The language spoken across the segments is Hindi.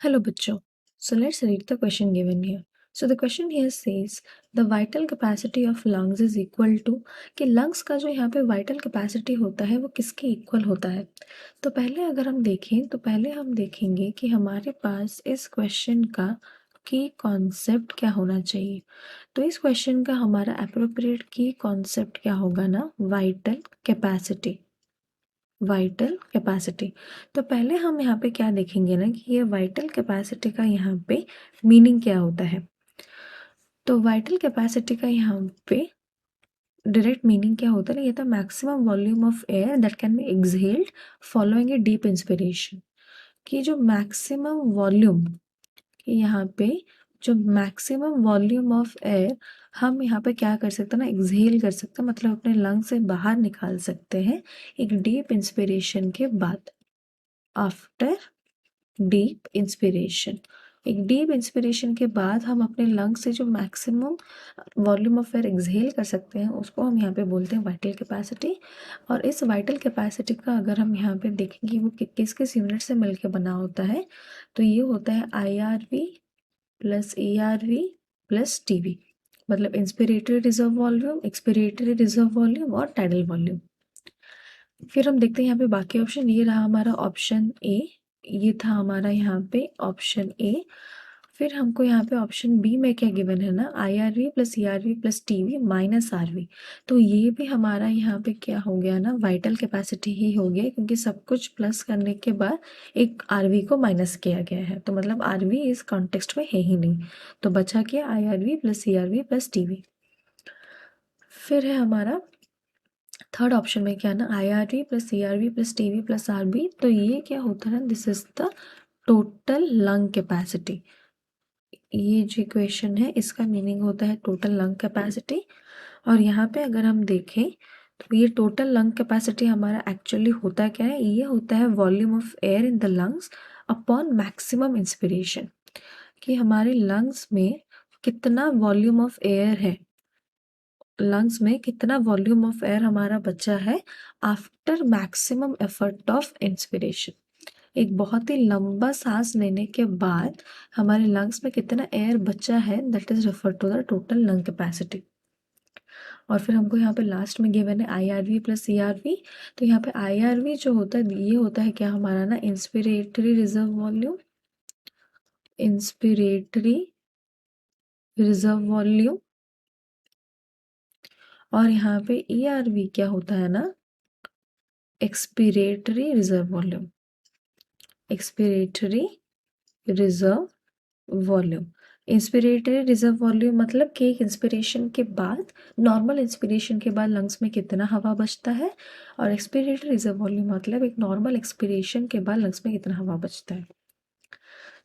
Hello बच्चों. So let's read the question given here. So the question here says the vital capacity of lungs is equal to कि lungs का जो यहाँ पे vital capacity होता है वो किसके equal होता है. तो पहले अगर हम देखें तो पहले हम देखेंगे कि हमारे पास इस question का की concept क्या होना चाहिए. तो इस question का हमारा appropriate की concept क्या होगा ना, vital capacity. Vital capacity. तो पहले हम यहाँ पे क्या देखेंगे ना कि ये वाइटल कैपेसिटी का यहाँ पे मीनिंग क्या होता है. तो वाइटल कैपेसिटी का यहाँ पे डायरेक्ट मीनिंग क्या होता है ना, ये था maximum volume of air that can be exhaled following a deep inspiration. कि जो मैक्सिमम वॉल्यूम, यहाँ पे जो मैक्सिमम वॉल्यूम ऑफ एयर हम यहाँ पे क्या कर सकते हैं ना, एक्सहेल कर सकते हैं, मतलब अपने लंग से बाहर निकाल सकते हैं एक डीप इंस्पिरेशन के बाद. आफ्टर डीप इंस्पिरेशन, एक डीप इंस्पिरेशन के बाद हम अपने लंग से जो maximum volume of air exhale कर सकते हैं उसको हम यहाँ पे बोलते हैं वाइटल कैपेसिटी. और इस वाइटल कैपेसिटी का अगर हम यहाँ पे देखेंगे वो किस किस यूनिट से मिलकर बना होता है, तो ये होता है IRV plus ARV plus TV. मतलब inspiratory reserve volume, expiratory reserve volume और टाइडल वॉल्यूम. फिर हम देखते हैं यहाँ पे बाकी ऑप्शन. ये रहा हमारा ऑप्शन ए, ये था हमारा यहाँ पे ऑप्शन ए. फिर हमको यहाँ पे ऑप्शन बी में क्या गिवन है ना, IRV plus CRV plus TV minus RV. तो ये भी हमारा यहाँ पे क्या हो गया ना, वाइटल कैपेसिटी ही हो गया, क्योंकि सब कुछ प्लस करने के बाद एक RV को माइनस किया गया है. तो मतलब RV इस कॉन्टेक्स्ट में है ही नहीं, तो बचा क्या IRV plus CRV plus TV. फिर है हमारा थर्ड ऑप्शन में क्या ना, IRV plus CRV plus TV plus RB. तो ये क्या होता है, this is the total lung capacity. ये जो इक्वेशन है इसका मीनिंग होता है टोटल लंग कैपेसिटी. और यहाँ पे अगर हम देखें तो ये टोटल लंग कैपेसिटी हमारा एक्चुअली होता क्या है, ये होता है volume of air in the lungs upon maximum inspiration. कि हमारे लंग्स में कितना वॉल्यूम ऑफ एयर है, लंग्स में कितना वॉल्यूम ऑफ एयर हमारा बचा है after maximum effort of inspiration. एक बहुत ही लंबा सांस लेने के बाद हमारे लंग्स में कितना एयर बचा है, that is refer to the total lung capacity. और फिर हमको यहाँ पे लास्ट में गिवन है IRV प्लस CRV. तो यहाँ पे IRV जो होता है ये होता है क्या हमारा ना, inspiratory reserve volume, inspiratory reserve volume. और यहाँ पे ERV क्या होता है ना, expiratory reserve volume, expiratory reserve volume. Inspiratory reserve volume मतलब कि एक इंस्पिरेशन के बाद, नॉर्मल इंस्पिरेशन के बाद लंग्स में कितना हवा बचता है. और एक्सपिरेटरी रिजर्व वॉल्यूम मतलब एक नॉर्मल एक्सपिरेशन के बाद लंग्स में कितना हवा बचता है.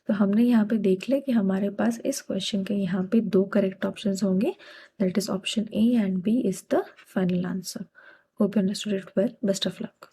तो हमने यहाँ पे देख लिया कि हमारे पास इस क्वेश्चन के यहाँ पे दो करेक्ट ऑप्शंस होंगे, that is option A and B is the final answer. Hope you understood it well. Best of luck.